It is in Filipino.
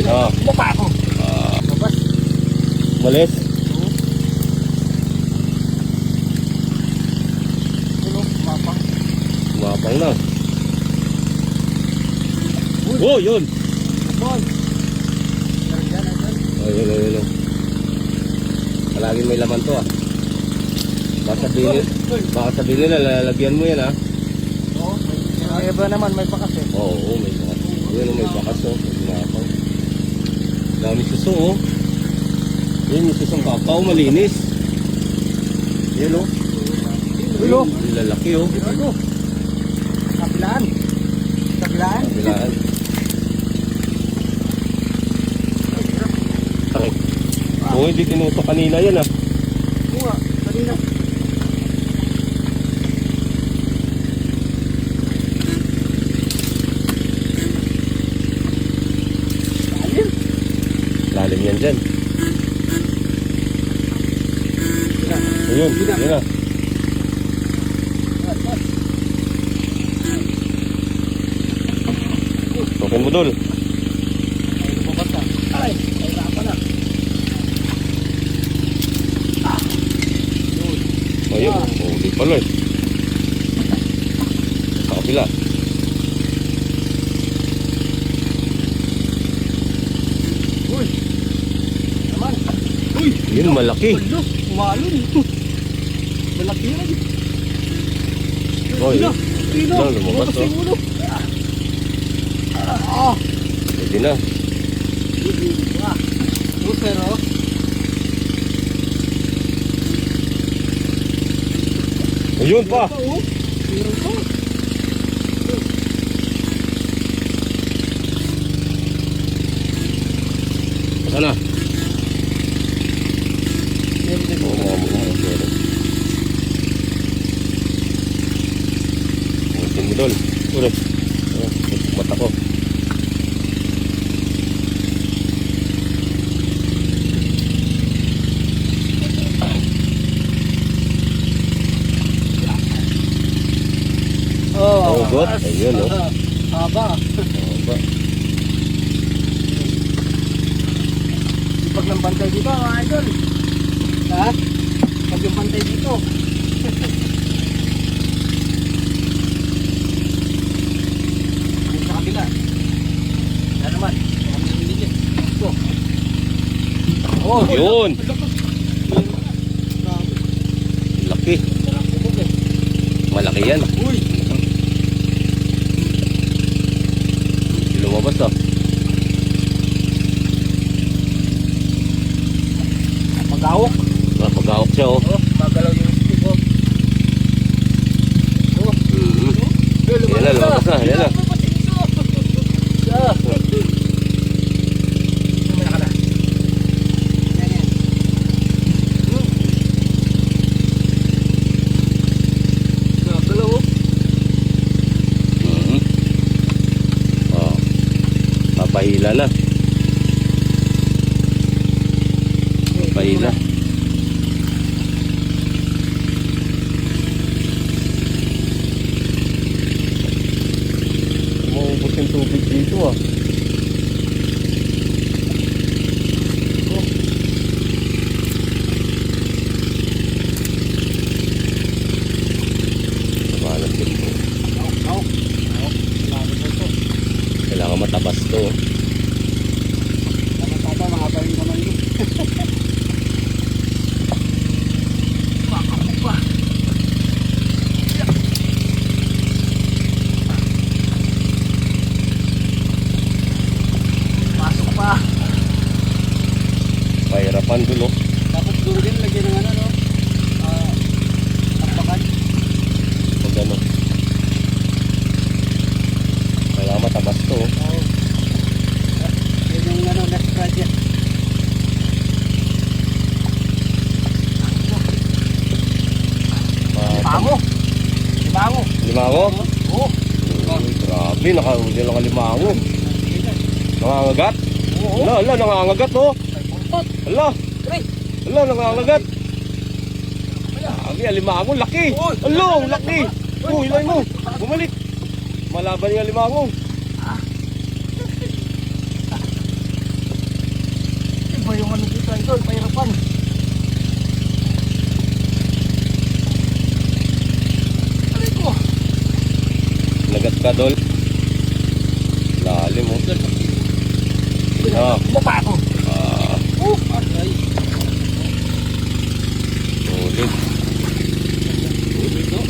Oh. Bumaba ako. Labas. Malis. Mapang. Mapang na. Oh, yun. Bon. Oh, yun. Palaging may laman to ah. Baka sabihin nila, lalagyan mo yan ah. Oo. May iba naman, may bakas eh. Oo, may bakas. Yun, may bakas oh. Mapang. Dami suso oh. Yun, yung susong kakao, malinis. Yun oh. Ulo. Lalaki oh. Ulo. Kapilaan. Kapilaan. Kabilaan. Sakit. Oo, hindi tinuto kanina yan ah. Oo nga, kanina. Lalim. Lalim yan dyan. Ayun, yun na. Token mo dul. Ay, nahirapan na. Ayun, hindi pala eh. Sa kapila. Uy. Naman. Uy. Yun, malaki. Ulo. Umalon. Malaki yan. Oh, yun. Sino? Wala, lumabas, Lumabas yung oh. ulo. Pwede na. Loser, oh. Ayun pa. Meron pa. Baka na. Meron din. Oo, meron. Token mo dul. Ure. Mata ko. Oh, Ugot. Ayun oh. Haba. Haba. Pag ng bantay dito, mga idol. Ha? Pag yung bantay dito. Ang sa kabila. Yan naman. Ito. Oh, Yun. Laki. Malaki yan. Uy. Lumabas ah. Magawok. Napag-awak siya oh. Oh, magalaw yung stick, oh. Oh. Yan na, lumabas na. Yan na. Papahila na. Papahila. Maubos yung tubig dito ah. Mabalas din po. Kailangan matabas to. Tama-tama, mahaba yung naman yun. Pasok pa. Pahirapan dulo. Tapos duro din, lagyan ng ano, no? Takpakan. Pag ano. Kailangan matabas to. Oo. Yan yung ano, next project. Limango. Limango. Limango? Oo. Grabe, nakahuli lang ang limango. Nangangagat? Oo. Ala, nangangagat oh. Ala, Aray. ala, nangangagat. Grabe, ang limango, laki. Ala, ang laki. Oh, ilay mo. Bumalik. Malaban yung limango. yung ano dito, idol, pahirapan. Aray ko. Nagat ka, Dol. Lalim mo. Ah. Baba ako. Aray. Ulit. Ulit, no?